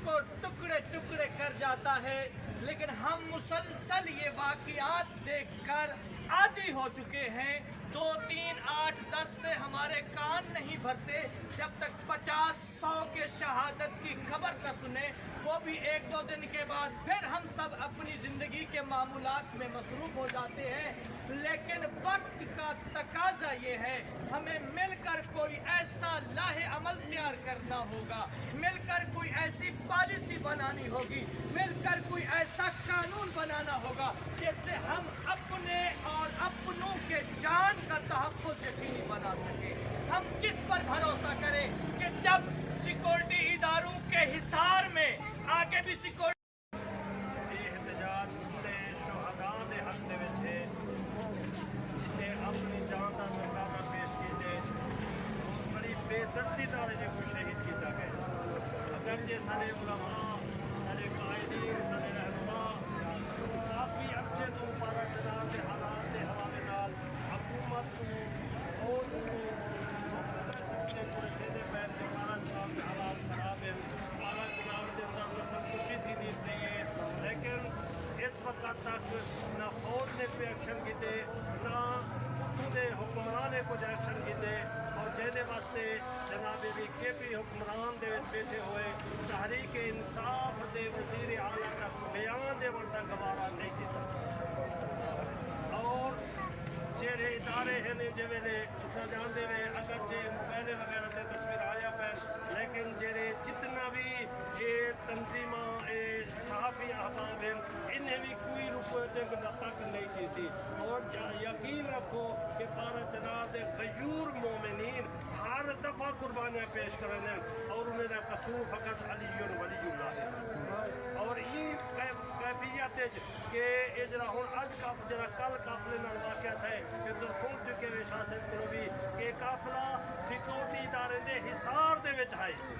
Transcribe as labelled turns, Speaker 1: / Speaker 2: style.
Speaker 1: को टुकड़े टुकड़े कर जाता है। लेकिन हम मुसलसल ये वाक़ियात देखकर आदी हो चुके हैं। 2, 3, 8, 10 से हमारे कान नहीं भरते जब तक 50-100 के शहादत की खबर न सुने। वो भी 1-2 दिन के बाद फिर हम सब अपनी ज़िंदगी के मामूलात में मसरूफ़ हो जाते हैं। लेकिन वक्त का तकाजा ये है, हमें मिलकर कोई ऐसा लाहे अमल तैयार करना होगा, मिलकर कोई ऐसी पॉलिसी बनानी होगी, मिलकर कोई ऐसा कानून बनाना होगा जिससे हम अपने और अपनों के जान का तहफ़्फ़ुज़ यकीनी बना सकें। हम किस पर भरोसा करें कि जब सिक्योरिटी इदारों के हिसार में आगे भी सिक्योरिटी
Speaker 2: बेदर्दी नाल जो शहीद किया गया। अगरचे सारे उलमा, सारे कायदीन, सारे रहनुमा काफ़ी अरसे तो पारा जनाब के हालात के हवाले नाल हुकूमत को और सीधे पैर के पारा जनाब के हालात खराब है। पारा जनाब के अंदर तो सब खुशी थी नहीं है, लेकिन इस वक्त तक ना फौज ने कोई एक्शन किए, ना उतने हुक्मरान ने कुछ एक्शन किए। और जिहदे वास्ते जनाब BKP हुक्मरान दे विच बैठे हुए तहरीक इंसाफ दे वज़ीर आला का बयान देवन दा गवारा नहीं किया। और जेड़े इदारे हैं जिवेले तुसां जानदे वे अगरचे पहले वगैरह से तस्वीर आया पर, लेकिन जेड़े जितना भी ये तंजीमा ये सहाफ़ी अहबाब हैं, इन्हें भी कोई रुपये तक नहीं की थी। और यकीन रखो कि पारा जनाब दे गयूर मोमिनीन हर दफ़ा कुर्बानियाँ पेश करें और उन्हें कसूर फ़कत अली वलीउल्लाह है। और ये कैफियत कि ये जरा हुण अज का जरा कल काफले नाल वाक़ियत है कि तो सुन चुके वे शासन को भी कि काफला सिक्योरिटी इदारे दे हिसार दे विच है।